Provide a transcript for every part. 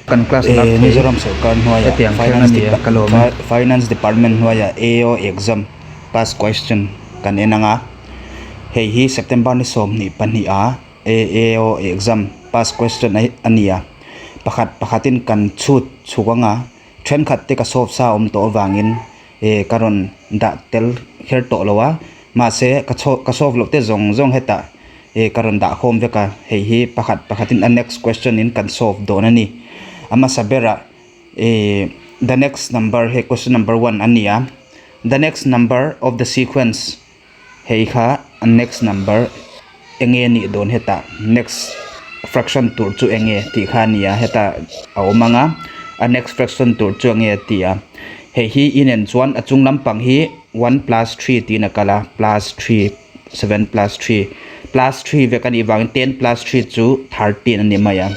kan class na Mizoram Sarkar Hnuaiah Finance Department Hnuaiah AO exam past question kan enanga hei hi September ni som ni pania AO exam past question ania pakhatin kan chukanga thren khat te ka solve sa to wangin karon da tel her to lowa ma se ka solve lo te zong heta karon da khom veka hei hi pakhatin next question in kan solve do na ni ama sabera the next number he question number 1 ania the next number of the sequence hei kha next number enge ni don heta next fraction tur chu enge ti kha nia heta awmanga a next fraction tur chu enge tia hei hi in and chuan achung lampang hi 1 plus 3 ti na kala plus 3 7 plus 3 plus 3 vekani wang 10 plus 3 chu 13 ani maya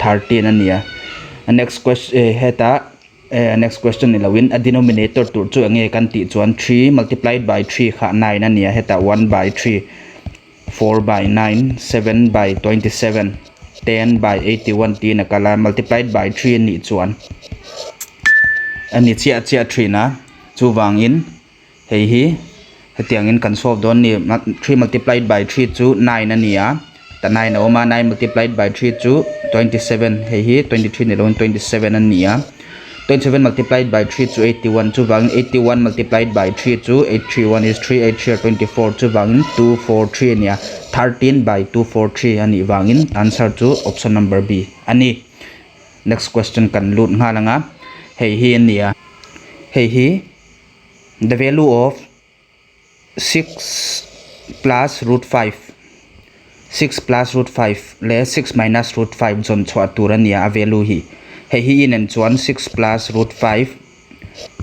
13 ania next question next question ilawin a denominator tur chu ange kan ti chuan 3 multiplied by 3 kha 9 ania heta 1 by 3 4 by 9 7 by 27 10 by 81 ti na kala multiplied by 3 ni chuan ani chia 3 na chu wangin hei hi hetiangin kan solve don ni 3 multiplied by 3 chu 9 ania ta 9 oma 9 multiplied by 3 chu 27 hei hi 23 ni lon 27 ania 27 multiplied by 3 chu 81 chu wang 81 multiplied by 3 chu 831 is 3 8 share 24 chu wangin 243 ania 13 by 243 ani wangin answer chu option number B ani next question kan lut nga langa hei hi ania hei hi the value of 6 plus root 5 6 plus root 5 le 6 minus root 5 jon chwa turania value hi hei hi in and chuan 6 plus root 5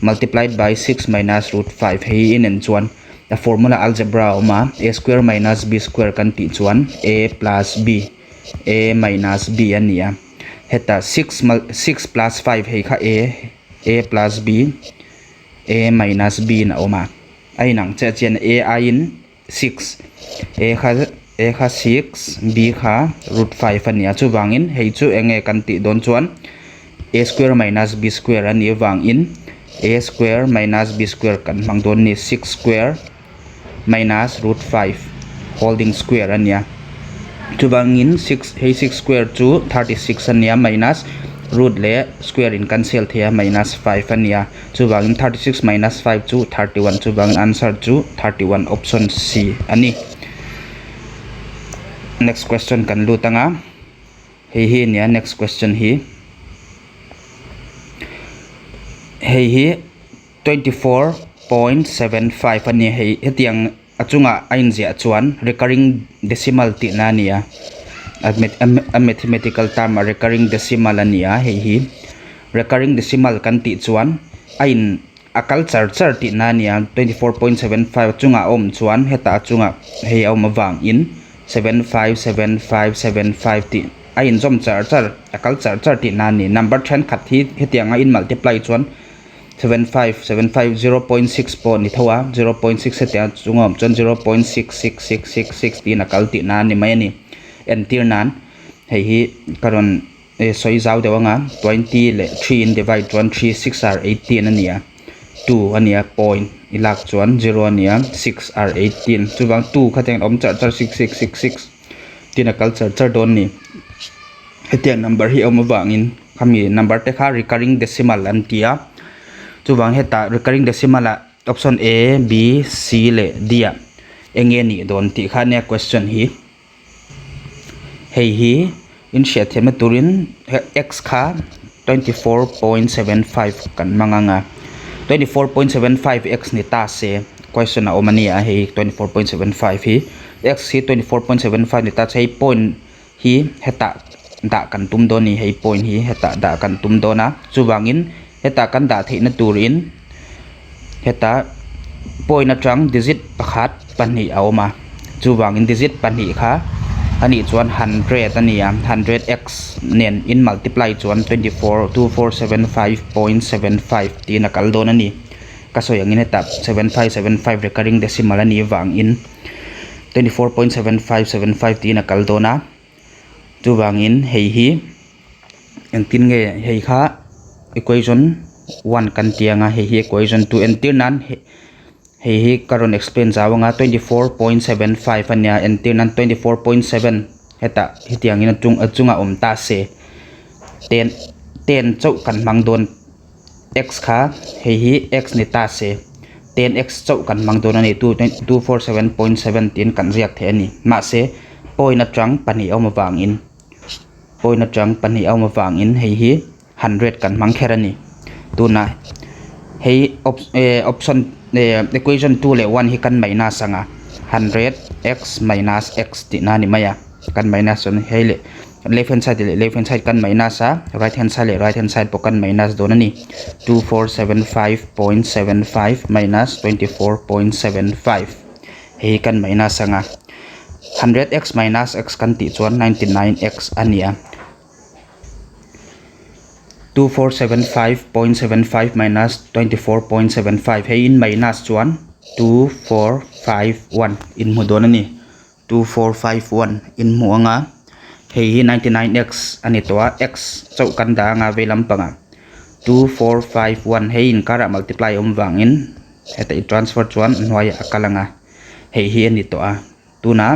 multiplied by 6 minus root 5 hei in and chuan the formula algebra oma a square minus b square kan ti chuan a plus b a minus b ania heta 6 plus 5 hei kha a plus b a minus b na oma ai nang che chen a in 6 a kha 6 b kha root 5 ania chu wangin hei chu enge kan ti don chuan a square minus b square ani wangin a square minus b square kan mangdon ni 6 square minus root 5 holding square ania chu wangin 6 hei 6 square chu 36 ania minus root le square in cancel thia minus 5 ania chu wangin 36 minus 5 chu 31 chu wang answer chu 31 option C ani next question kan lutanga hei hi nia next question hi hei hi 24.75 ani hei hetiang achunga ainzia chuan recurring decimal ti na nia a mathematical term a recurring decimal ania hei hi recurring decimal kan ti chuan ain akal char ti na nia 24.75 chunga om chuan heta chunga hei om awang in 757575 ti ain zom char akal char ti na ni number 10 khat hi hetianga in multiply chuan 75 0.6 po ni thawa 0.6 hetia chungom chon 0.66666 ti nakal ti na ni mai ni entir nan hei hi karon soi zau dewanga 20 le 3 in divide 1 3 6 are 18 ania 2 ania point ilak chuan 0 ania 6 are 18 chuwang 2 khateng om char 6666 ti nakal char don ni hetia number hi om wangin khami number te kha recurring decimal an tia chuwang heta recurring decimal option A B C le D enge ni don ti kha ne question hi hei hi in shet thema turin x kha 24.75 kan manganga 24.75 x ni ta se question a omania hei 24.75 hi x hi 24.75 ni ta chei point hi heta da kan tum do ni hei point hi heta da kan tum do na chuwangin heta kan da theina turin heta point atang digit pakhat pani awma chuwangin digit pani kha ani chuan 100 ania 100x nen in multiply chuan 242475.75 ti nakal don ani kasoyangin heta 7575 recurring decimal ani wang in 24.7575 ti nakal dona chuwangin hei hi ang tin nge hei kha equation 1 kan tianga hei hi equation 2 and tir nan hei hi karon explain zawanga 24.75 ania and tir nan 24.7 heta hitiangin achunga ta se 10 chau kan mangdon x kha hei hi x ni ta se 10x chau kan mangdon ani 247.17 kan riak the ani ma se point atang pani awma wangin point atang pani awma wangin hei hi 100 kan mangkherani tuna hei option equation 2 le 1 hi kan minus anga 100x minus x ti na ni maya kan minus on hei le left hand side kan minus a right hand side po kan minus do nani 2475.75 minus 24.75 hei kan minus anga 100x minus x kan ti chuan 99x ania 2475.75 minus 24.75 hei in minus chuan 2451 in mu do nani 2451 in mu anga hei 99x ani toa x chau kan da nga velam panga 2451 hei in kara multiply wangin heta I transfer chuan hnuai akalanga hei hi ani toa tuna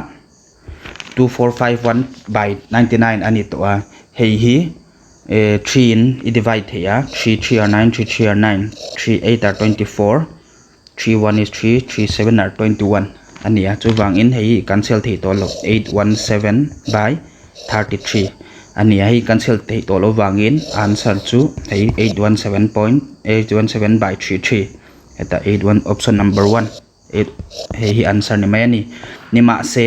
2451 by 99 ani toa hei hi 3 in I divide heya 3 3 are 9 3 3 are 9 3 8 are 24 3 1 is 3 3 7 are 21 ania chu wangin hei cancel thei to lo 817 by 33 ania hi cancel thei to lo wangin answer chu hei 817 by 33 eta 81 option number 1 hei hi answer ni mai ani ni ma se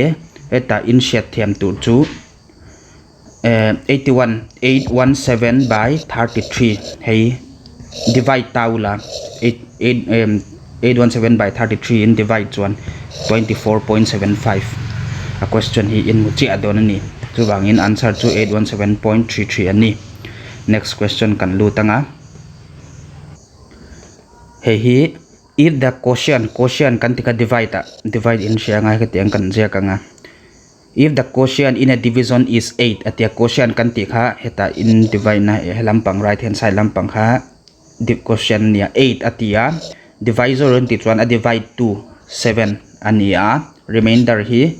eta in shet thiam tu chu 817 by 33 hei divide taula 817 by 33 in divide chuan 24.75 a question hi in muchi adon ani chu wangin answer chu 817.33 ani next question kan lu tanga hei hi if the quotient kan tika divide in share ngai ka tiang kan je kanga if the quotient in a division is 8 atia quotient kan ti kha heta in divide na lampang right hand side lampang kha quotient nia 8 atia divisor ti chuan a divide 2 7 ania remainder hi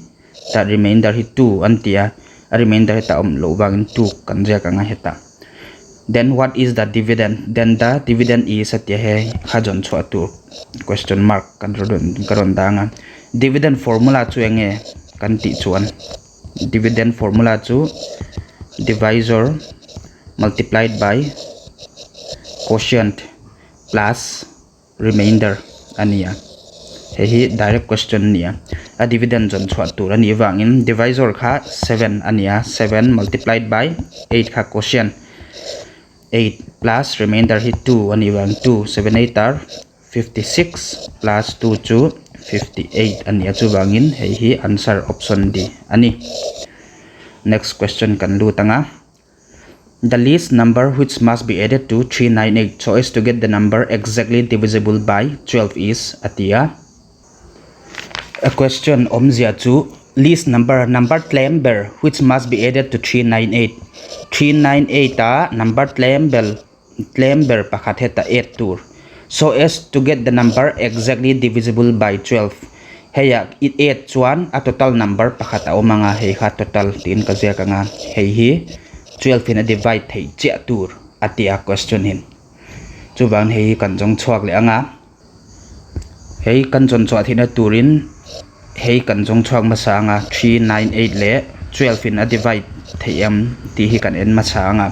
2 antia a remainder heta lo wangin 2 kan je kanga heta then what is the dividend then the dividend is atia he khajon chwa tu question mark kan karon danga dividend formula chu enge kan ti chuan dividend formula chu divisor multiplied by quotient plus remainder ania hei direct question nia a dividend jon chwa tur ani wangin divisor kha 7 ania 7 multiplied by 8 kha quotient 8 plus remainder hi 2 ani wang 2 7 8 are 56 plus 2 chu 58 ania chu wangin hei hi answer option D ani next question kan lu tanga the least number which must be added to 398 so as to get the number exactly divisible by 12 is atia a question omzia chu least number tlember which must be added to 398 a number tlember pakhat heta 8 tur so as to get the number exactly divisible by 12 heya it 8 chuan a total number pakhat a omanga hei kha total tin ka zia ka nga hei hi 12 in a divide thei che tur atia question hin chu wang hei kan jong chuak le anga hei kan jon chwa thina turin hei kan jong chuak ma sa anga 398 le 12 in a divide theiam ti hi kan en ma sa anga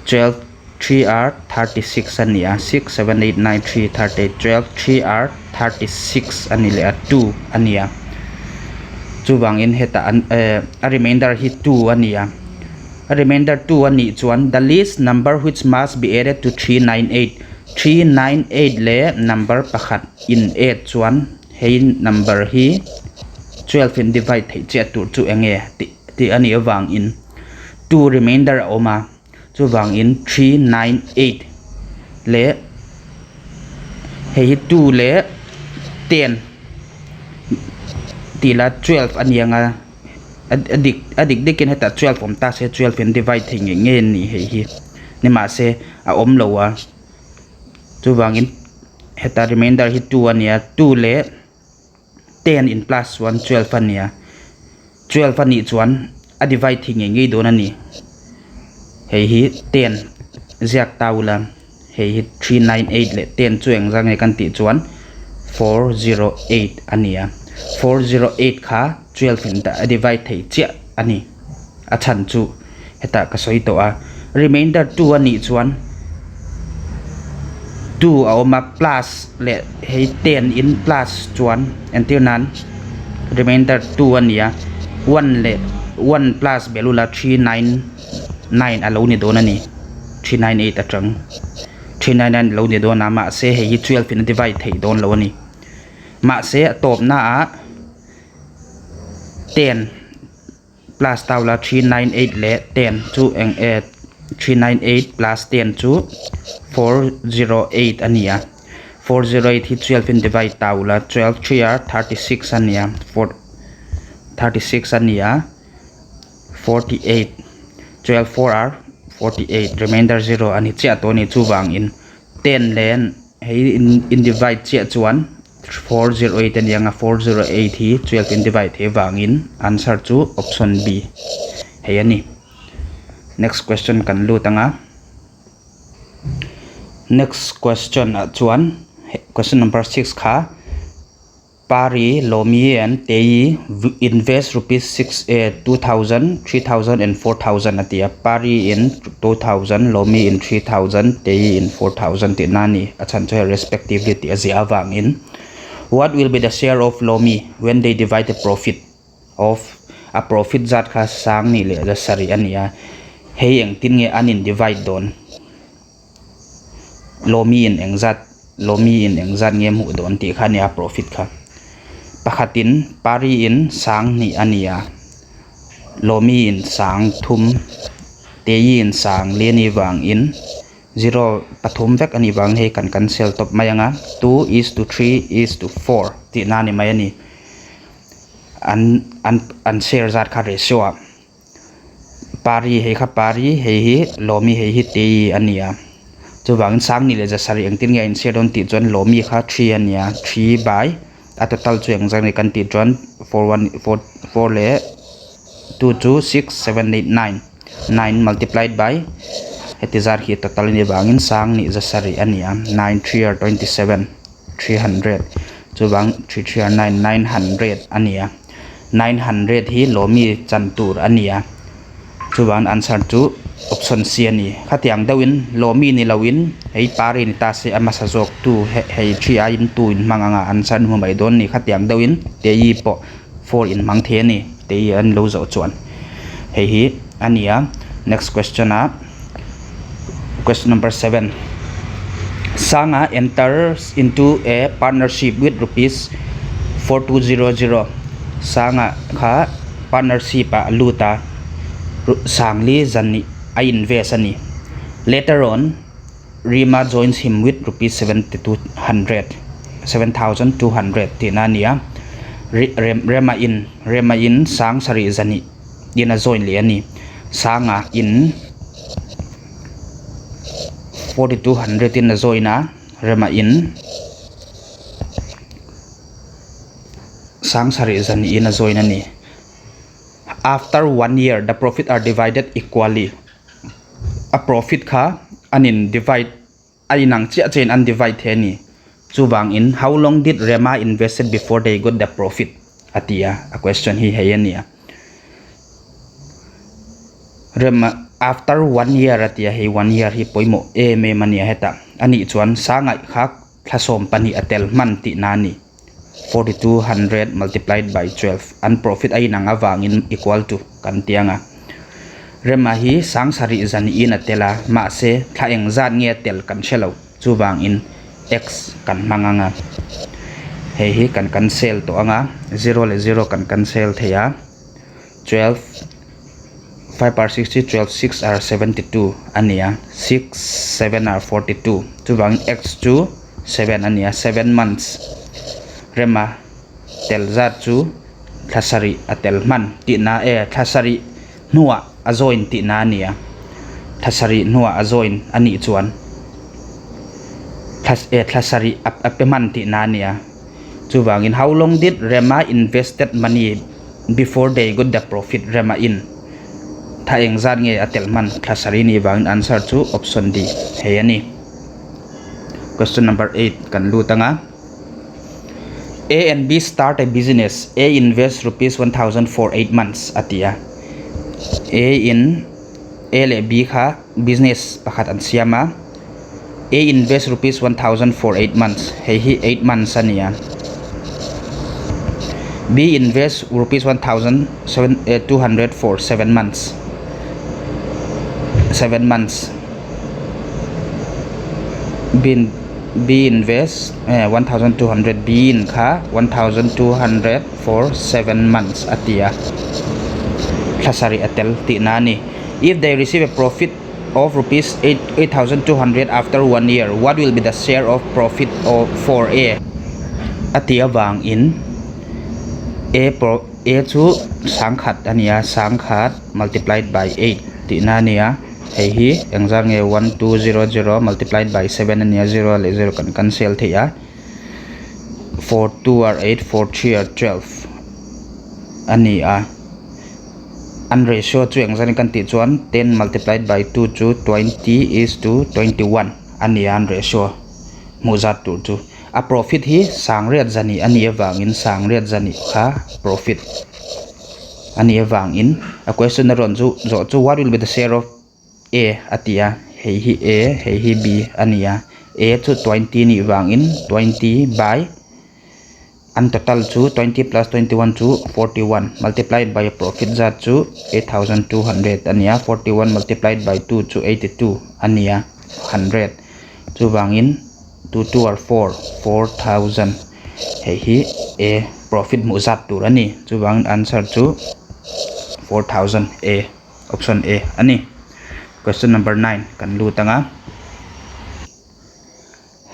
12 3 are 36 ania 6 7 8 9 3 38 12 3 are 36 ani le 2 ania chu wangin heta a remainder hi 2 ania a remainder 2 ani chuan the least number which must be added to 398 le number pakhat in 8 chuan hei number hi 12 in divide thei che tur chu enge ti ani awang in 2 remainder oma chu wang in 398 le hei 2 le 10 tila 12 anianga adik dikin heta 12 om ta se 12 in divide thei nge ni hei hi ni ma se a om lo wa chu wangin heta remainder hi 2 ania 2 le 10 in plus 1 12 ania 12 ani chuan a divide thi nge don ani hei hi 10 ziak taula hei hi 398 le 10 chueng jang kan ti chuan 408 ania 408 kha 12 in ta divide thei che ani a chan chu heta ka soi to a remainder 2 ani chuan 2 a oma plus le hei 10 in plus chuan until nan remainder 2 ania 1 le 1 plus belula 399 alo ni don ani 398 atang 399 lo ni don ama se hei 12 in divide thei don lo ani ma se top na a 10 plus taula 398 le 10 chu eng 398 plus 10 chu 408 ania 408 hi 12 in divide taula 12 3 are 36 ania 36 ania 48 12 4 are 48 remainder 0 ani chia to ni chu wang in 10 len hei in divide chia chuan 408 ania nga 408 hi 12 in divide he wang in answer chu option B hei ani next question kan lu tanga next question chuan question number 6 kha Pari, Lomi and Tei invest rupees 2,000, 3,000 and 4,000 atia. Pari in 2,000, Lomi in 3,000, Tei in 4,000 tinani achancho respectively ti azia wang in. What will be the share of Lomi when they divide the profit of a profit zat kha sang ni le the sari ania hei eng tin nge anin divide don Lomi in eng zat nge mu don ti kha nia profit kha pakhatin pari in sang ni ania Lomi in sang thum Tei in sang leni wang in 0 pathum vek ani wang he kan cancel top mayanga 2:3:4 ti nani mayani an share zat kha ratio pari he kha pari he hi Lomi he hi Tei ania chu wang sang ni le ja sari engtin nge in share don ti chon Lomi kha 3 ania 3 by a total chueng jang ni kan ti chuan 4 le 2 6 7 8 9 9 multiplied by hetizar hi total ni bangin sang ni za sari ania 9 3 are 27 300 chu bang 3 3 are 9 900 ania 900 hi Lomi chantur ania chu bang answer chu option C ani khatiang dawin Lomi ni lawin hei pari ni ta se ama sajok tu hei 3 in 2 in manganga answer mu mai don ni khatiang dawin Tei po 4 in mang the ni Tei an lo zo chuan hei hi ania next question question number 7 Sanga enters into a partnership with rupees 4200 Sanga kha partnership a luta sangli zani I invest ani later on Rima joins him with rupees 7,200 tinania Rema in sang sari zani dina join li ani sanga in 4200 in joina Rema in sang sari zani in join ani after 1 year the profit are divided equally a profit kha anin divide ainang chia chain undivide the ni chu wang in how long did Rema invested before they got the profit atia a question hi heyania Rema after 1 year atia he 1 year hi poimo me mania heta ani chuan sanga kha thlasom pani atel man ti nani 4200 multiplied by 12 and profit ainanga wangin equal to kan tianga Rema hi sang sari zani in atela ma se thaeng zat nge tel kan shelo chu wang in x kan manganga hei hi kan cancel to anga 0 le 0 kan cancel theya 12 5 are 60 12 6 are 72 ania 6 7 are 42 chu wang x to 7 ania 7 months Rema tel zat chu thasari atel man ti na thasari nuwa azoin ti na nia thasari nuwa azoin ani chuan thasari apeman ti na nia chuwangin how long did Rema invested money before they got the profit Rema in tha engzat nge atelman thasari ni wangin answer chu option D he ani. Question number 8 kan lu tanga. A and B start a business. A invests rupees 1,000 for 8 months atia. A le B kha business pakhat an siama. A invests rupees 1,000 for 8 months. He 8 months ania. B invests rupees 1,200 for 7 months. 7 months. B invests 1,200. B in kha 1,200 for 7 months atia. Thasari atel ti nani. If they receive a profit of rupees 8,200 after 1 year, what will be the share of profit for A? Atia wang in A chu sangkhat ania, sangkhat multiplied by 8 ti nania. Hi engzar nge 1200 multiplied by 7 ania, 0 le 0 kan cancel thia. 4 2 are 8, 4 3 are 12 ania. An ratio chu engzar kan ti chuan 10 multiplied by 2 chu 20:21 ania an ratio muzat tu chu. A profit hi sangriat zani ania wangin sangriat zani kha profit ania wangin. A question ron chu what will be the share of A atia. Hi A, hi B ania. A chu 20 ni wangin 20 by an total chu 20 plus 21 chu 41 multiplied by a profit zat chu 8,200 ania. 41 multiplied by 2 chu 82 ania 100 chu wangin 2 2 are 4,000. Hi A profit muzat tur ani chu wangin answer chu 4,000 A option A ani. Question number 9 kan lu tanga.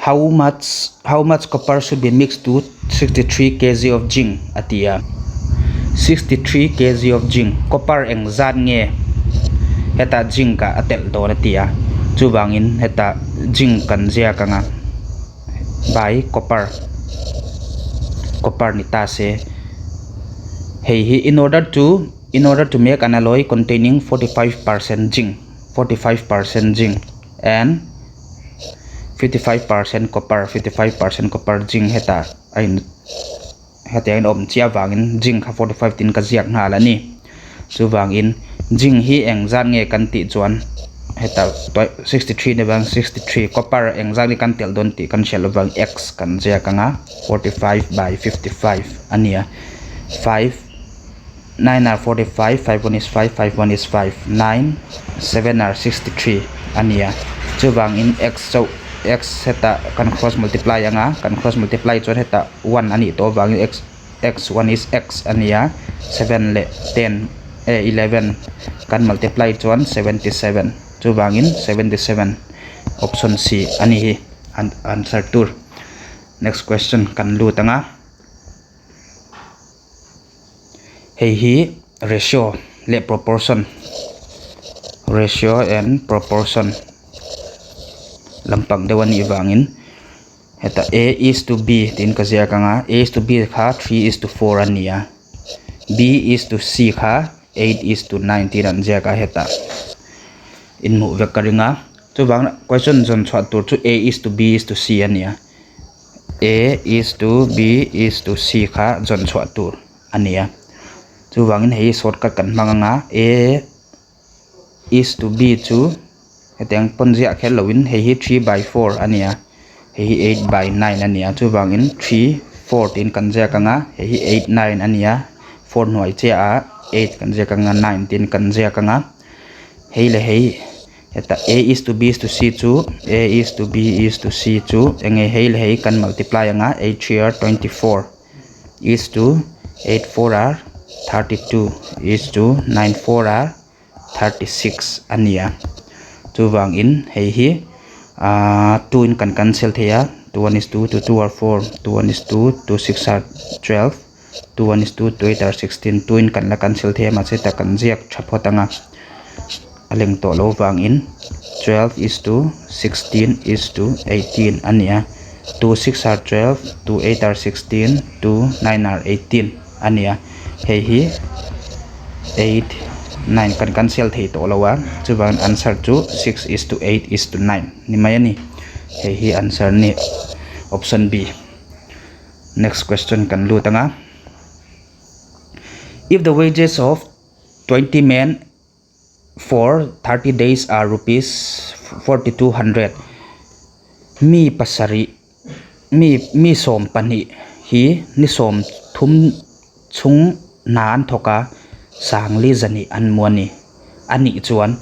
How much copper should be mixed to 63 kg of zinc atia. 63 kg of zinc copper engzat nge heta zinc ka atel do atia. Chu wangin heta zinc kan zia kanga by copper ni ta se. Hey in order to make an alloy containing 45% zinc and 55% copper, 55% copper zinc heta ain om chia wangin zinc 45 tin ka ziak na lani. Chu wangin zinc hi engzat nge kan ti chuan heta 63 ne bang 63 copper engzat ni kan tel don ti kan shel wang x kan zia kanga 45 by 55 ania. 5 9 are 45, 5 1 is 5, 5 1 is 5, 9 7 are 63 ania. Chu wangin x so x heta kan cross multiply anga, kan cross multiply chuan heta 1 ani to wangin x 1 is x ania. 7 le 10 11 kan multiply chuan 77 chu wangin 77 option C ani hi answer tur. Next question kan lu tanga. Hi ratio le proportion, ratio and proportion lampang dewan iwangin heta A is to B tin ka zia kanga. A is to B kha 3 is to 4 ania. B is to C kha 8 is to 9 tin an zia ka heta in mu vekaringa. Chu wang question jon chwa tur chu A is to B is to C ania. A is to B is to C kha jon chwa tur ania. Chu wangin hei shortcut kan manganga. A is to B chu heteng ponzia khel lowin hei 3 by 4 ania. Hei 8 by 9 ania. Chu wangin 3 4 tin kan zia kanga. Hei 8 9 ania. 4 hnuai che a 8 kan zia kanga, 9 tin kan zia kanga. Hei le hei heta A is to B is to C chu A is to B is to C chu enge hei le hei kan multiply anga. 8 3 are 24 is to 8 4 are 32 is to 9 4 are 36 ania. Chu wangin hei hi 2 in kan cancel thea. 2 1 is 2, 2 2 are 4, 2 1 is 2, 2 6 are 12, 2 1 is 2, 2 8 are 16. 2 in kan la cancel thea ma che ta kan ziak thapotanga aleng to lo wang in 12:16:18 ania 2 6 are 12 2 8 are 16 2 9 are 18 ania hei hi 8 9 kan cancel thei to lawa chuban answer chu 6:8:9 ni mai ani hei hi answer ni option B. Next question kan lu tanga. If the wages of 20 men for 30 days are rupees 4,200, mi pasari mi som pani hi ni som thum chung nan thoka sangli zani an muani ani chuan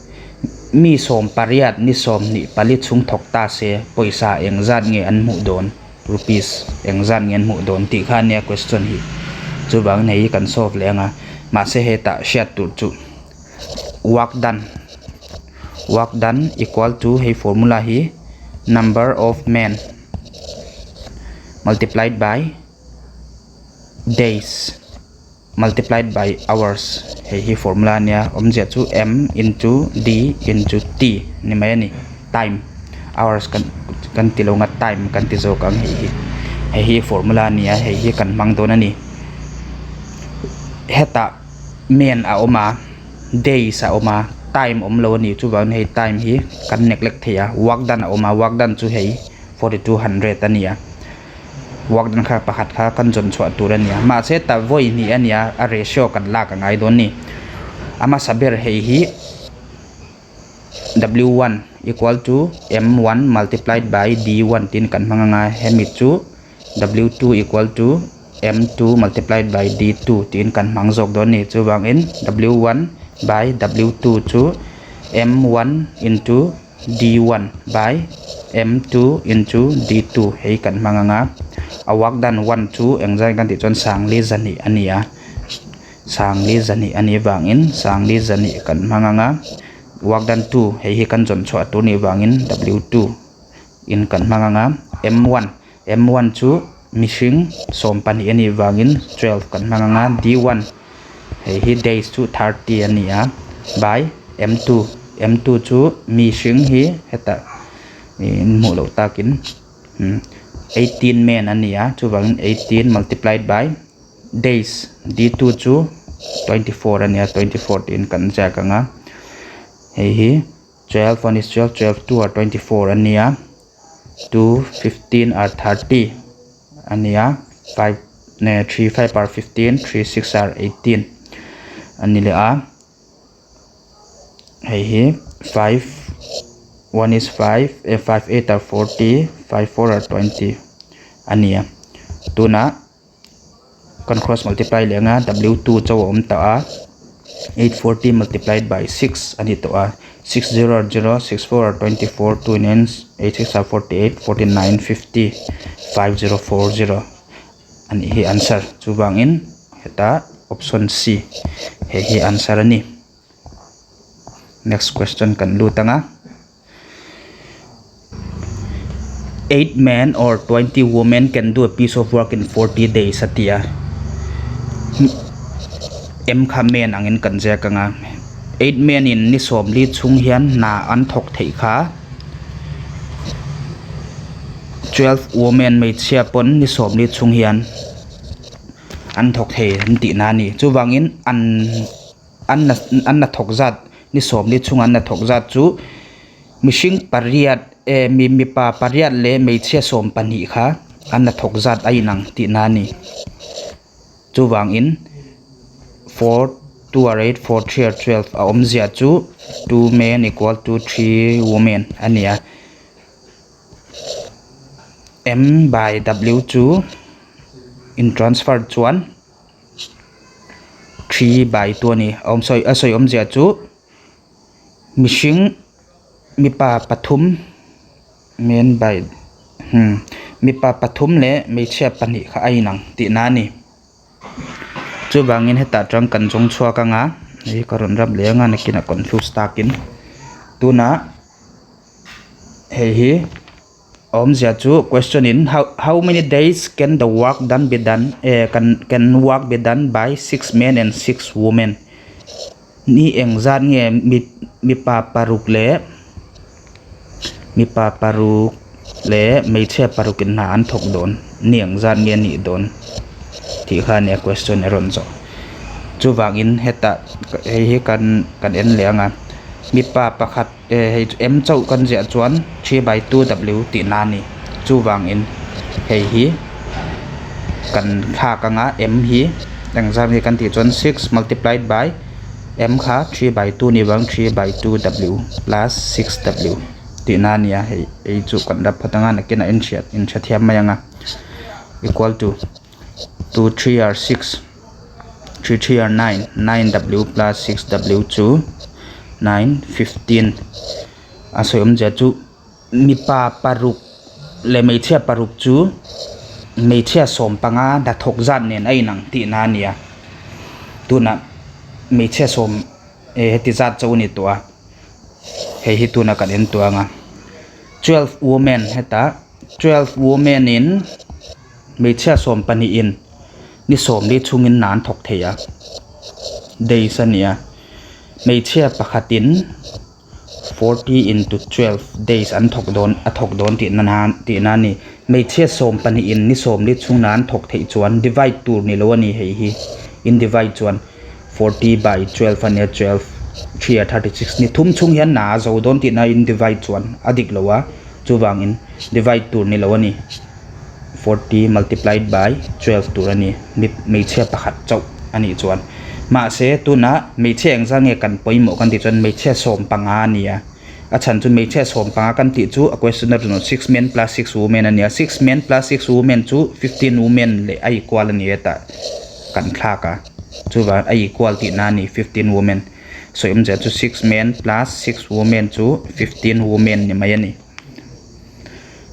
mi som pariat ni som ni pali chung thokta se poisa engzat nge an mu don rupees engzat nge an mu don ti kha ne question hi chubang nei kan solve lenga ma se heta shat tu chu work done equal to hey formula hi number of men multiplied by days multiplied by hours hey formula nia omje chu m into d into t ni mai ni time hours kan tilonga time kan ti zo kang hey formula nia hey kan mang don ani heta men a oma days a oma time lo ni chu ban hey time hi kan neglect thia work done a oma work done chu hey 4200 ania work done kha pakhat kha kan jon chwa tur ania ma se ta voi ni ania a ratio kan la ka ngai don ni ama saber hey hi w1 equal to m1 multiplied by d1 tin kan manga hemi chu w2 equal to m2 multiplied by d2 tin kan mang jok don ni chu bang in w1 by w2 chu m1 into d1 by m2 into d2 hey kan manga awak dan 1 2 engzai kan ti chon sangli zani ania sangli zani ani bangin sangli zani kan manga wak dan 2 hey hi kan jon chwa tu ni bangin w2 in kan manga m1 chu missing som pani ani bangin 12 kan manga d1 hey hi days chu 30 ania by m2 chu missing hi heta in mu lo takin 18 men ania chu bang 18 multiplied by days d2 chu 24 ania 24 tin kan ja kanga hey hi 12 1 is 12 12 2 are 24 ania 2 15 are 30 ania 5 ne 3 5 are 15 3 6 are 18 anile a hey hi 5 1 is 5 5 8 are 40 5 4 are 20 ania tuna kan cross multiply lenga w2 chaw om ta a 840 multiplied by 6 ani to a 60 are 0 64 are 24 2 9 86 are 48 49 50 5040 ani hi answer chu bang in heta option C he answer ani. Next question kan lu tanga. 8 men or 20 women can do a piece of work in 40 days atia em kha men angin kan ja kanga 8 men in ni som li chung hian na an thok thei kha 12 women mai chia pon ni som li chung hian an thok thei ti na ni chu wangin an na thok zat ni som li chung an na thok zat chu mishing pariat mi pa pariat le mai chia som pani kha an na thok zat ai nang ti na ni chu wangin 4 2 are 8 4 3 are 12 a om zia chu 2 men equal to 3 women ania m by w chu in transfer chuan 3 by 2 ni soi om zia chu mishing mi pa pathum men by mi pa pathum le mai chia pani kha ai nang ti na ni chu bangin heta tang kan jong chua ka nga ei karon ram le nga nakina confuse takin tuna hei hi om zia chu question in how many days can the work done be done can work be done by 6 men and 6 women ni engzat nge mi pa paruk le mei che parukin na an thok don ni engzat nge ni don ti kha ne question eron zo chu wangin heta he kan en lenga mi pa pakhat he em chau kan ja chuan 3/2w ti na ni chu wangin hei hi kan kha ka nga m hi engzat hi kan ti chuan 6 multiplied by m kha 3/2 ni wang 3/2w plus 6w ti na nia hei chu kan dap phatanga na kena in chat hiam mayanga equal to 2 3 are 6 3 3 are 9 9w plus 6w chu 9 15 asoyom ja chu mi pa paruk le mei chia paruk chu mei chia som panga da thok zan nen ai nang ti na nia tuna mei chia som ti zat chau ni to hei hi tuna kan en tuanga 12 women heta 12 women in mei chia som pani in ni som li chungin nan thok theya days ania mei chia pakhatin 40 into 12 days an thok don ti na ni mei chia som pani in ni som li chung nan thok thei chuan divide tur ni lo ni hei hi in divide chuan 40 by 12 ania 12 3 36 ni thum chung hian na zo don ti na in divide chuan adik lowa chu wangin divide tur ni lo ni 40 multiplied by 12 tur ani mei chia pakhat chau ani chuan ma se tuna mei chia engzang nge kan poimo kan ti chuan mei chia som panga ania a chan chu mei chia som panga kan ti chu a question no 6 men plus 6 women ania 6 men plus 6 women chu 15 women le ai equal ani ta kan thla ka chu wa ai equal ti na ni 15 women so im ja chu 6 men plus 6 women chu 15 women ni mai ani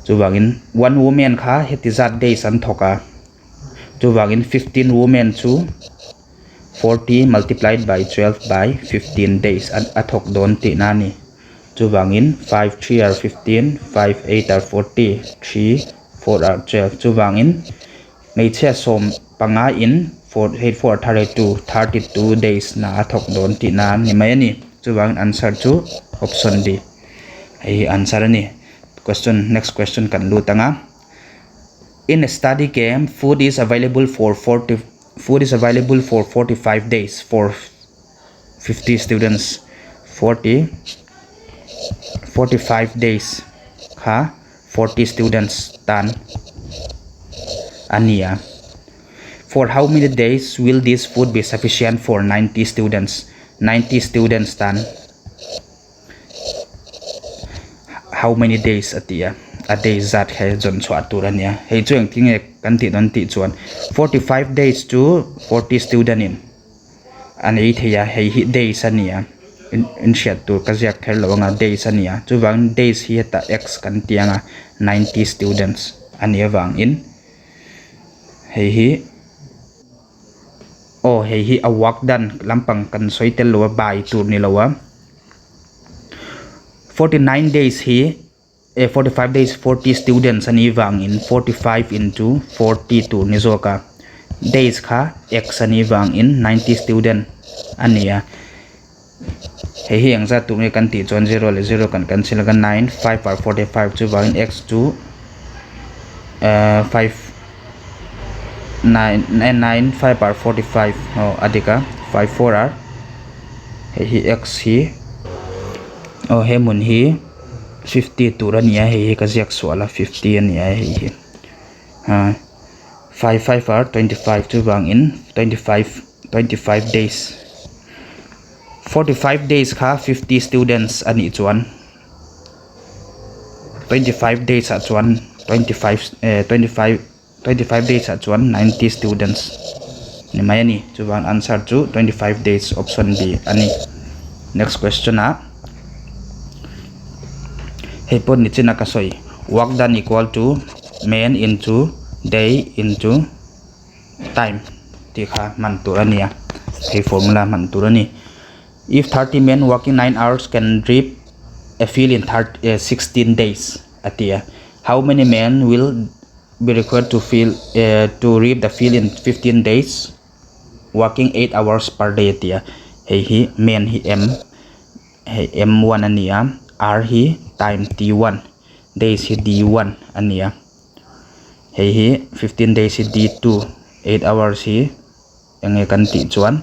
chu wangin 1 woman kha heti zat days an thoka chu wangin 15 women chu 40 multiplied by 12 by 15 days a thok don ti na ni chu wangin 5 3 are 15 5 8 are 40 3 4 are 12 chu wangin mei chia som panga in 4 32 days na a thok don ti na ni mai ni chu wangin answer chu option D hei answer ani question next question kan lu tanga in a study camp food is available for 45 days for 50 students 45 days kha 40 students tan ania for how many days will this food be sufficient for 90 students tan how many days atia a day zat he jon chwa turania hei chuang tinge kan ti don ti chuan 45 days to 40 student in ani theya hei hi days ania in shat tur ka jak thel lawanga days ania chu wang days hi ta x kan tianga 90 students ani wang in hei hi a work done lampang kan soitel lo bai tur ni lawa 49 days hi 45 days 40 students ani wang in 45 into 40 tur ni zoka days kha x ani wang in 90 student ania hei angza tu me kan ti chon 0 le 0 kan cancel ga 9 5 are 45 chu wang in x 2 5 9 5 are 45 adika 5 4 are hei x hi he mun hi 50 turania hei ka jak swala 50 ania hei 5 5 are 25 chu wang in 25 days 45 days kha 50 students ani chuan 25 days a chuan 25 days a chuan 90 students ni mai ani chu wang answer chu 25 days option B ani next question hei pon ni china ka soi work done equal to men into day into time ti kha man turania hei formula man turani if 30 men working 9 hours can reap a field in 16 days atia how many men will be required to reap the field in 15 days working 8 hours per day atia hi main hi m hei m1 ania r hi time t1 days hi d1 ania hi 15 days hi d2 8 hours hi enge kan ti chuan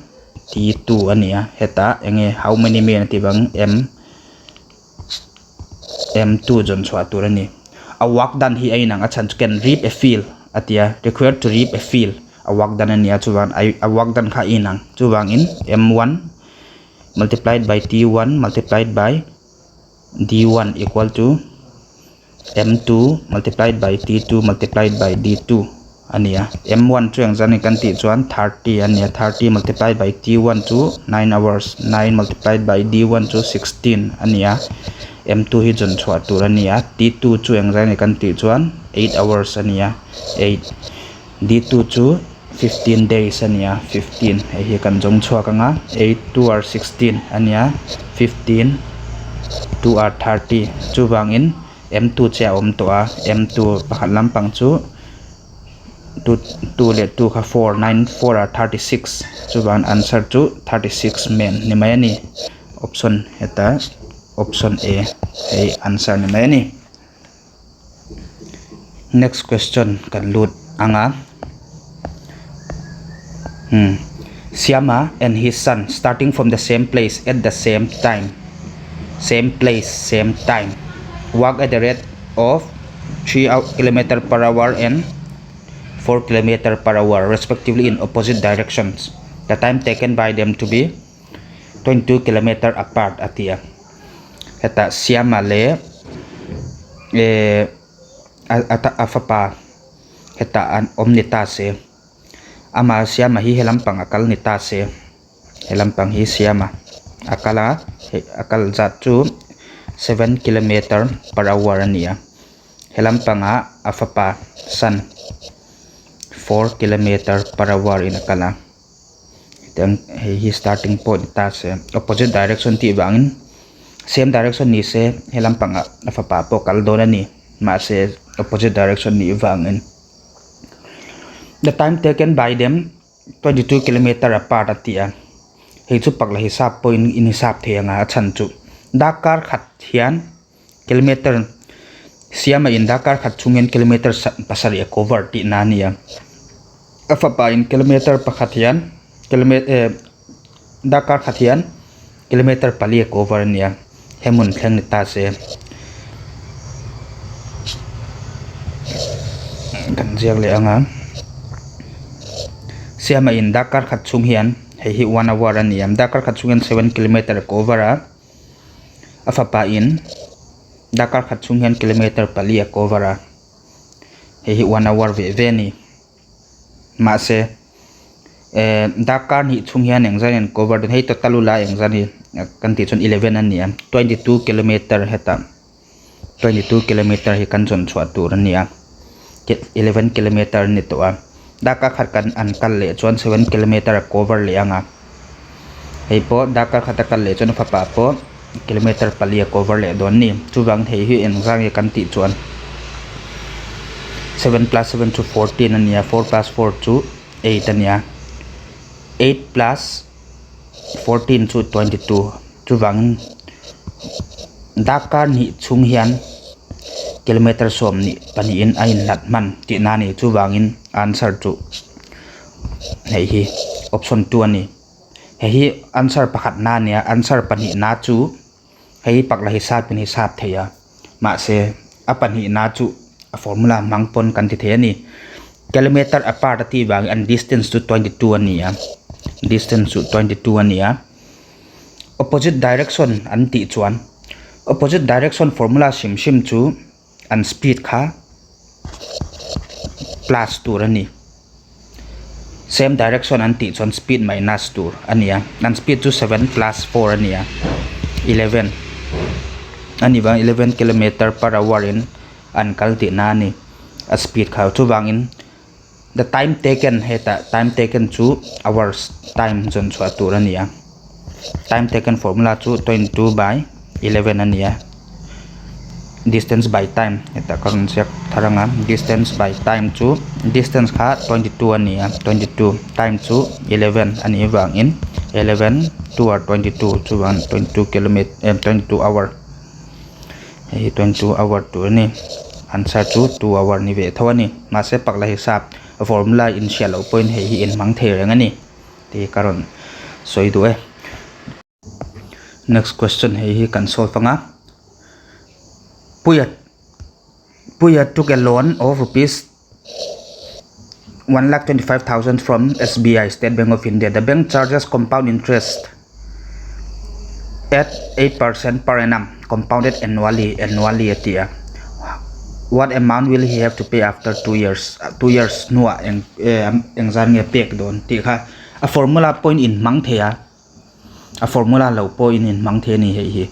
t2 ania heta enge how many men ti bang m2 jon chwa tur ani a work done hi ainang a chan can reap a field atia required to reap a field a work done ania chuwan a work done kha inang chuwang in m1 multiplied by t1 multiplied by d1 equal to m2 multiplied by t2 multiplied by d2 ania m1 chuang zani kan ti chuan 30 ania 30 multiplied by t1 to 9 hours 9 multiplied by d1 to 16 ania m2 hi jon chwa tur ania t2 chuang zani kan ti chuan 8 hours ania 8 d2 chu 15 days ania 15 hi kan jong chwa kanga 8 2 are 16 ania 15 2 are 30 chuwang in m2 cha om to a m2 pakhat lampang chu 2 le 2 kha 4 9 4 are 36 chuwang answer chu 36 men ni mai ani option heta option a hey answer ni mai ani next question kan lut anga Syama and his son starting from the same place at the same time walk at the rate of 3 km per hour and 4 km per hour respectively in opposite directions. The time taken by them to be 22 km apart atia heta Syama le afapa heta an omnita se ama Syama hi helampang akal nita se helampang hi Syama akal zat chu 7 km per hour ania helampanga afapa san 4 km per hour in akala then hi starting point ta se opposite direction ti bangin same direction ni se helampanga afapa po kaldona ni ma se opposite direction ni bangin the time taken by them 22 km apart atia hi chu pakla hisap point in hisap thenganga chan chu dakar khat hian kilometer Syama in dakar khat chungen kilometer pasari cover ti nania afapa in kilometer pakhat hian dakar khat hian kilometer pali cover nia hemun thleng ni ta se kan jiak le anga Syama in dakar khat chung hian hi 1 hour ania dakar khat chungen 7 km cover a afapa in dakar khat chung hian kilometer pali cover a hi 1 hour ve ni ma se dakar ni chung hian engzan cover den hei totalula engzani kan ti chon 11 ania 22 km heta 22 km hi kan chon chwa tur ania 11 km ni to a dakar khat kan an kal le chon 7 km cover le anga hei po dakar khat kal le chon phapa po kilometer pali cover le don ni chuwang thei hi engzang ye kan ti chuan 7 plus 7 to 14 ania 4 plus 4 to 8 ania 8 plus 14 to 22 chuwang dakar ni chung hian kilometer som ni pani in ain lat man ti na ni chuwangin answer chu hi option 2 ani hi answer pakhat na nia answer pani na chu hei pakla hisap ni hisap theya ma se apani na chu a formula mangpon kan ti the ani kilometer apart ti bang and distance to 22 ania distance to 22 ania opposite direction an ti chuan opposite direction formula sim chu an speed kha plus 2 ani same direction an ti chuan speed minus 2 ania an speed chu 7 plus 4 ania 11 ani bang 11 km per hour in an kalti na ni a speed kha chu bangin the time taken heta time taken chu hours time jon chwa tur ania time taken formula chu 22 by 11 ania distance by time heta karon sek tharanga distance by time chu distance kha 22 ania 22 time chu 11 ani bangin 11 2 hour 22 chuan 22 kilometer 22 hour hei 22 hour tur ni answer chu 2 hour ni ve thawani ma se pakla hisab formula in shalo point hei hi in mang the rengani ti karon soi du next question hei hi kan solve anga Puyat took a loan of rupees 1,25,000 from SBI State Bank of India. The bank charges compound interest at 8% per annum, compounded annually at the year. What amount will he have to pay after 2 years? 2 years nuwa engzan nge pek don ti kha a formula point in mang thea a formula lo point in mang the ni hi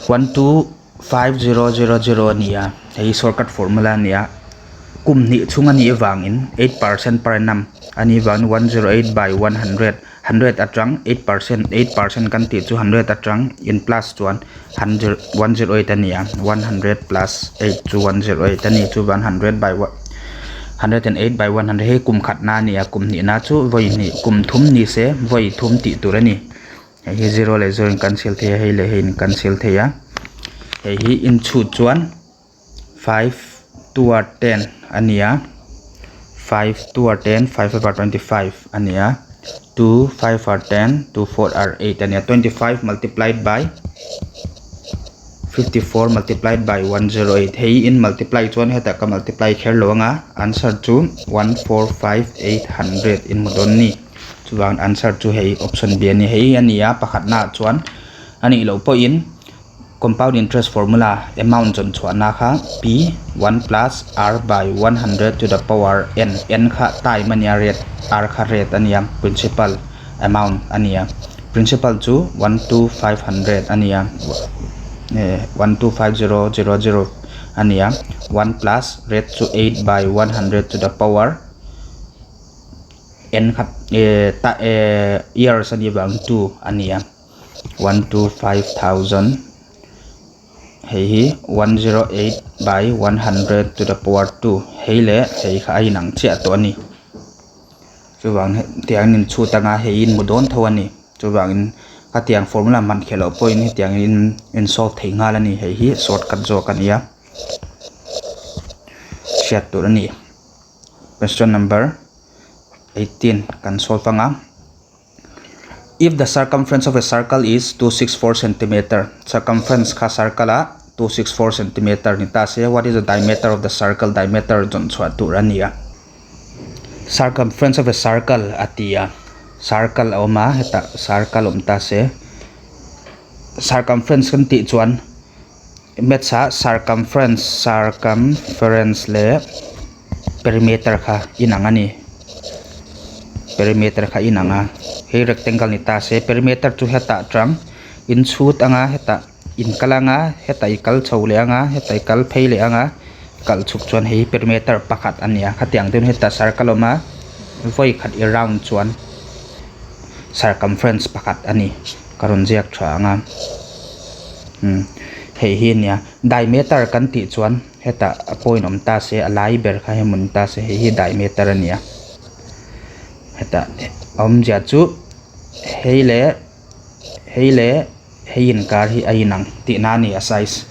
125000 nia hei shortcut formula nia kum ni chunga ni wangin 8% per annum ani wang 108 by 100 100 atrang 8% kan ti chu 100 atrang in plus chuan 108 ania 100 plus 8 chu 108 ani chu 100 by 108 by 100 he kum khat na nia kum ni na chu voi ni kum thum ni se voi thum ti turani he 0 le 0 cancel the he le he cancel the ya he in chu chuan 5 2 are 10 ania 5 2 are 10 5 over 25 ania 2 5 are 10 2 4 are 8 ania 25 multiplied by 54 multiplied by 108 hey in multiply chuan heta ka multiply kher longa answer chu 145,800 in modon ni chuan answer chu hey option B ani hey ania pakhat na chuan ani lo po in compound interest formula amount chon chuana kha p 1 plus r by 100 to the power n kha tai mania rate r kha rate ania principal amount ania principal chu 12500 ania 125000 ania 1 plus rate chu 8 by 100 to the power n kha years ani bang 2 ania 125,000 hei 108 by 100 to the power 2 hei le hei kha ai nang chia to ani chuwang tiang in chu tanga hei in mudon thawani chuwang in ka tiang formula man khelo point hi tiang in solve thei ngal ani hei hi shortcut jo kania shat to ani question number 18 kan solve anga if the circumference of a circle is 264 cm circumference kha circle 264 cm ni ta se what is the diameter of the circle diameter jon chwa tu rania circumference of a circle atia circle oma heta circle ta se circumference kan ti chuan metsa circumference le perimeter kha inangani perimeter kha inanga he rectangle ni ta se perimeter chu heta trang in chut anga heta in kalanga heta ikal chhole anga heta ikal pheile anga kal chuk chuan he perimeter pakhat ania khatiang den heta circle ma voi khat around chuan circumference pakhat ani karon jiak tha anga he hi nia diameter kan ti chuan heta point om ta se alai ber kha hemun ta se he hi diameter ania heta om ja chu heile hein kar hi ainang ti na ni a size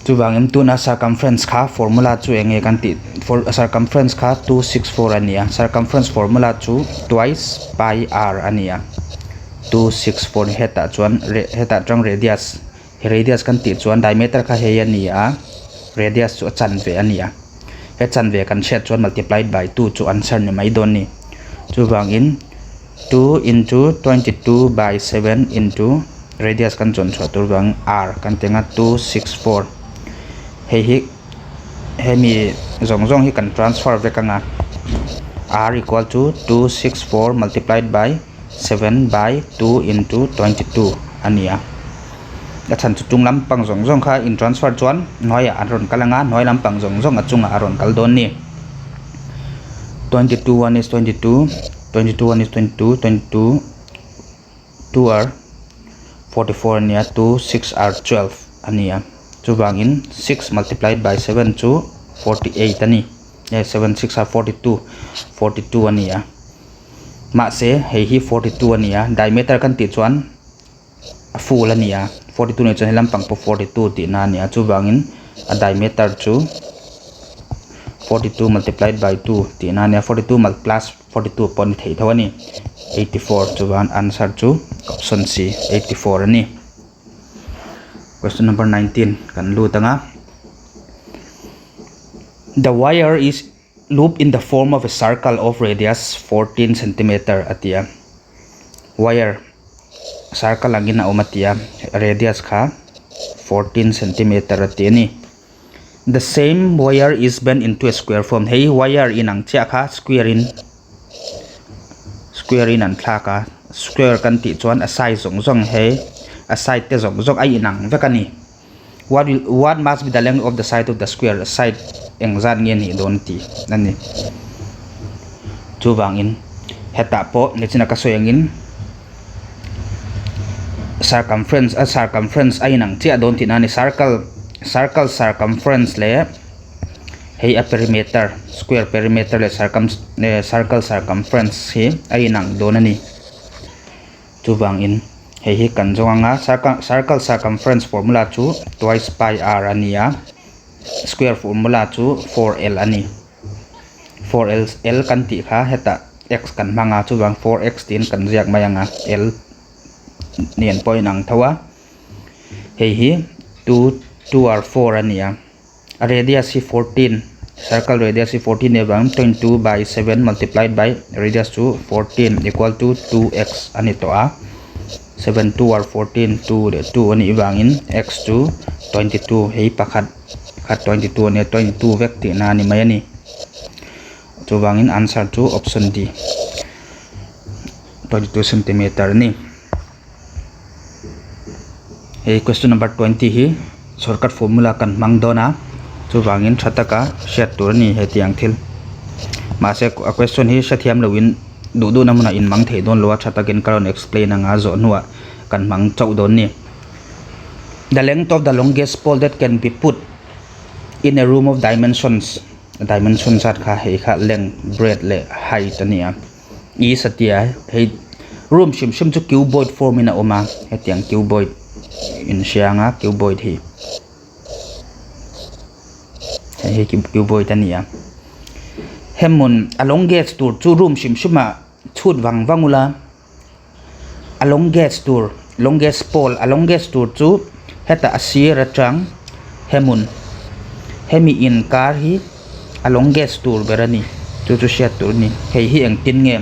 chu bangem tu na circumference kha formula chu enge kan ti for circumference kha 264 ania circumference formula chu twice pi r ania 264 heta chuan heta tang radius kan ti chuan diameter kha he ania radius chu chan ve ania he chan ve kan set chuan multiplied by 2 chu answer ni mai don ni chu bangin 2 into 22 by 7 into radius kan chon chho tur bang r kan tenga 264 he mi zong hi kan transfer ve kanga r equal to 264 multiplied by 7 by 2 into 22 ania la chan chu tung lam pang zong kha in transfer chuan noya aron kalanga noi lam pang zong achunga aron kal don ni 22 1 is 22 22 1 is 22 22 2 are 44 ania 2 6 are 12 ania chu bangin 6 multiplied by 7 chu 48 ani 7 6 are 42 ania ma se hei hi 42 ania diameter kan ti chuan full ania 42 ne chuan lampang po 42 ti na ania chu wangin a diameter chu 42 multiplied by 2 ti na ania 42 plus 42 pon thei thawani 84 chu wan answer chu option C 84 ani. Question number 19 kan lu tanga. The wire is looped in the form of a circle of radius 14 cm atia. Wire circle langin na umatia radius kha 14 cm atiani. The same wire is bent into a square form. Hey wire in ang chia kha square in an thla ka square kan ti chuan a size zong hey a side te zong ai inang vekani. What must be the length of the side of the square? Side engzan nge ni don ti nani chu wangin heta po nechina ka soyangin circumference ai nang chia don ti nani circle circumference le hey a perimeter square perimeter le circle circumference hi ai nang don ani chu wangin hei kan zonga circle circumference formula chu twice pi r ania square formula chu 4l ani 4l kan ti kha heta x kan manga chu wang 4x tin kan ziak mayanga l nian point ang thawa hei hi 2r4 ania radius hi 14 circle radius hi 14 ne bang 22 by 7 multiplied by radius chu 14 equal to 2x ani to a 7 2r 14 2 de 2 ani bangin x chu 22 hei pakhat 22 ne 22 vek ti na ni mai ani chu wangin answer chu option D 22 cm ni. Hey question number 20 hi shortcut formula kan mangdona chu wangin thataka set tur ni he tiang thil ma se a question hi sathiam lowin du namuna in mang thei don lo thatakin karon explain anga zo nuwa kan mang chau don ni. The length of the longest pole that can be put in a room of dimensions at kha he kha length breadth le height ania is atia he room shim chu cuboid form ina oma he tiang cuboid in sianga cuboid hi he cuboid ania hemun alongate tur chu room shim shuma chut wangula alongate tur longest pole alongate tur chu heta asir atang hemun hemi in kar hi alongate tur berani chu shet tur ni hei hi eng tin nge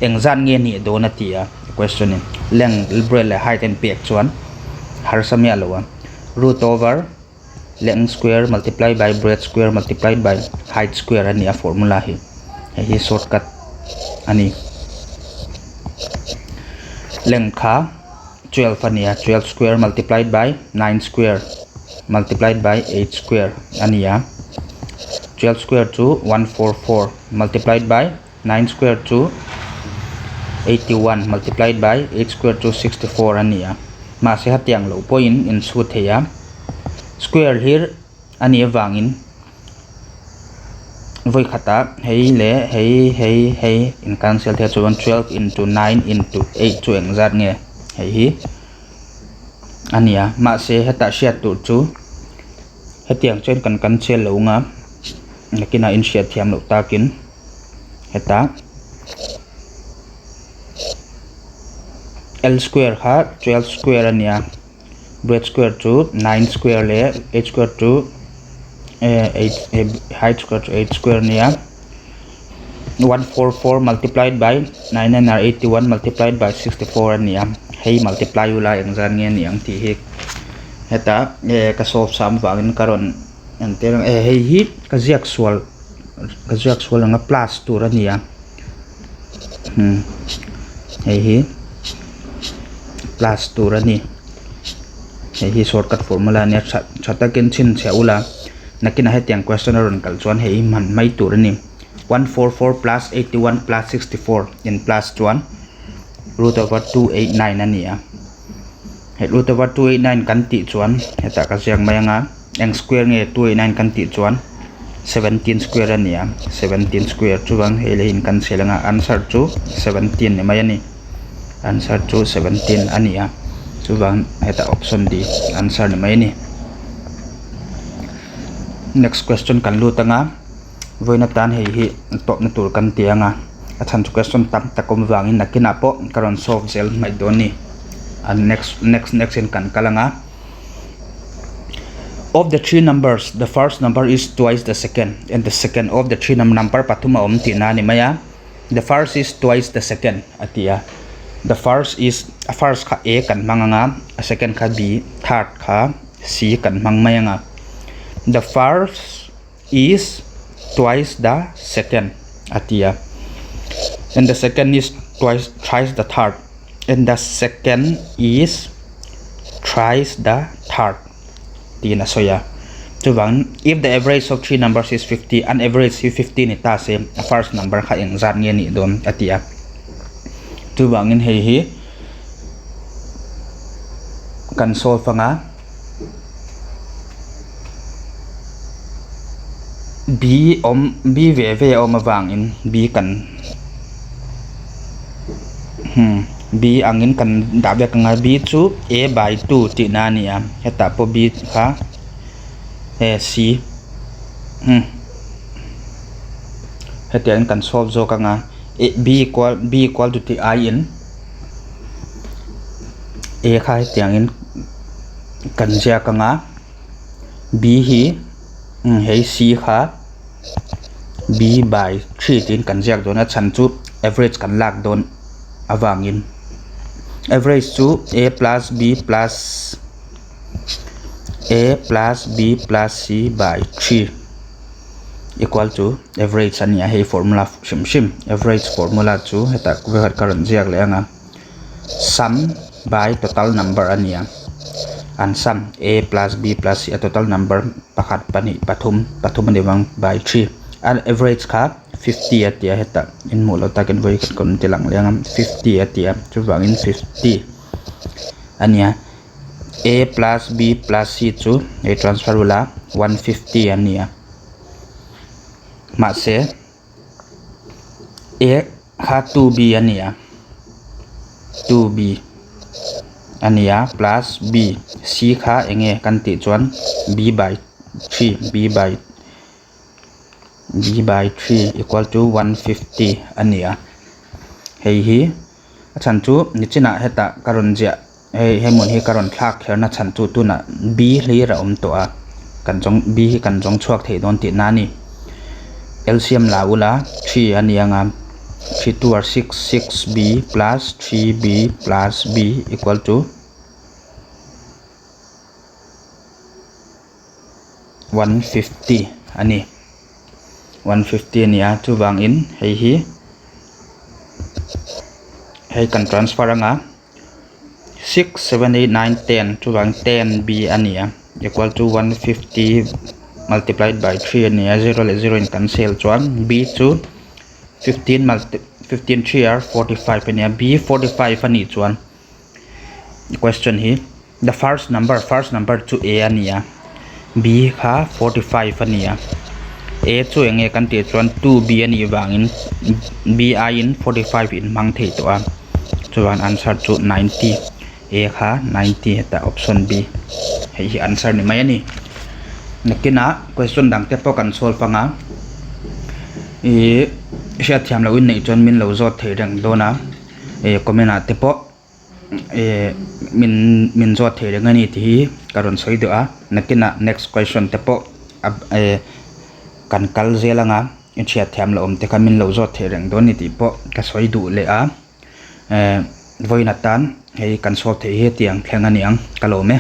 eng zan nge ni do na tia question in length breadth le height and pek chuan har samya lowa root over length square multiplied by breadth square multiplied by height square ani a formula hi hi shortcut ani length kha 12 ania 12 square multiplied by 9 square multiplied by 8 square ania 12 square to 144 multiplied by 9 square to 81 multiplied by 8 square to 64 ania ma se hatiang lo point in su theya square here ani wangin voi khata hei le hei in cancel the chu 12 into 9 into 8 chu engzat nge hei hi ania ma se heta shet tu chu hetiang chen kan cancel lo nga nakina in shet thiam lo takin heta l square kha 12 square ania breadth square to 9 square le 8 square to 8 height square to 8 square nia 144 multiplied by 9 and 81 multiplied by 64 ania hei multiply ula engzan nge ni ang ti hi heta ka solve sam wangin karon anterang hei hi ka ziak swal nga plus 2 ania hei hi plus 2 ani hei hi shortcut formula ne chatakin chin cheula nakina hetiang question ron kal chuan hei man mai tur ani 144 plus 81 plus 64 in plus 1 root over 289 ania he root over 289 kan ti chuan heta ka siang mayanga eng square nge 289 kan ti chuan 17 square ania 17 square chuwang hele in cancel nga answer chu 17 ni mai ani answer chu 17 ania chuwang heta option D answer ni mai ni next question kan lu tanga voina tan hei hi top na tur kan tianga achan chu question tam takom wangin nakina po karon solve zel mai doni and next in kan kalanga of the three numbers the first number is twice the second and the second of the three number pathuma tina ni maya the first is twice the second atia the first is first kha a kan manganga a second kha b third kha c kan mangmayanga the first is twice the second atia and the second is thrice the third and the second is thrice the third tina soya chuwang if the average of three numbers is 50 an average is 50 ni ta se first number kha eng zat nge ni don atia chuwang in hei hi kan solve nga b ve om awang in b kan b angin kan dabe nga b chu a by 2 ti na ni a heta po b kha c heta in kan solve zo ka nga b equal to ti I in a kha tiang in kan ja ka nga b hi hei c kha b by 3 tin kan jak don a chan chu average kan lak don awangin average chu a plus b plus c by 3 equal to average ania hei formula shim average formula chu heta kuwat karon jak le anga sum by total number ania and sum a plus b plus c a total number pakhat pani pathum niwang by 3 and average kha 50 atia heta in mulo taken voi kon tilang lengam 50 atia chuwang in 50 ania a plus b plus c chu e transfer wala 150 ania ma se a kha 2b ania 2b ania plus b c kha enge kan ti chuan b by 3 equal to 150 ania hei hi achan chu nichina heta karon ja hei mon hi karon thak kherna chan chu tuna b hlira to a kan jong b hi kan jong chuak thei don ti nani LCM la ula 3 ania nga 3 2 are 6 6b plus 3b plus b equal to 150 ani 150 nia chuwang in hei hi hei kan transfer anga 6 7 8 9 10 chuwang 10b ania equal to 150 multiplied by 3 ania 0 le 0 in cancel chuan b chu 15 3 are 45 ania b 45 ani chuan question hi the first number chu a ania b kha 45 ania a chu enge kan ti chuan 2b ani wangin b I in 45 in mang thei to a chuan answer chu 90 a kha 90 heta option b hei hi answer ni mai ani nakina question dang te po kan solve anga e sha thiam lo in nei chuan min lo zot thei rang dona e comment a te po e min zot thei rang ani ti karon soi do a nakina next question te po kan kal zelanga in chia thiam lo om te kamin lo zot thei rang don ni ti po ka soi du le a voina tan hei kan solve thei he tiang thleng ani ang kalome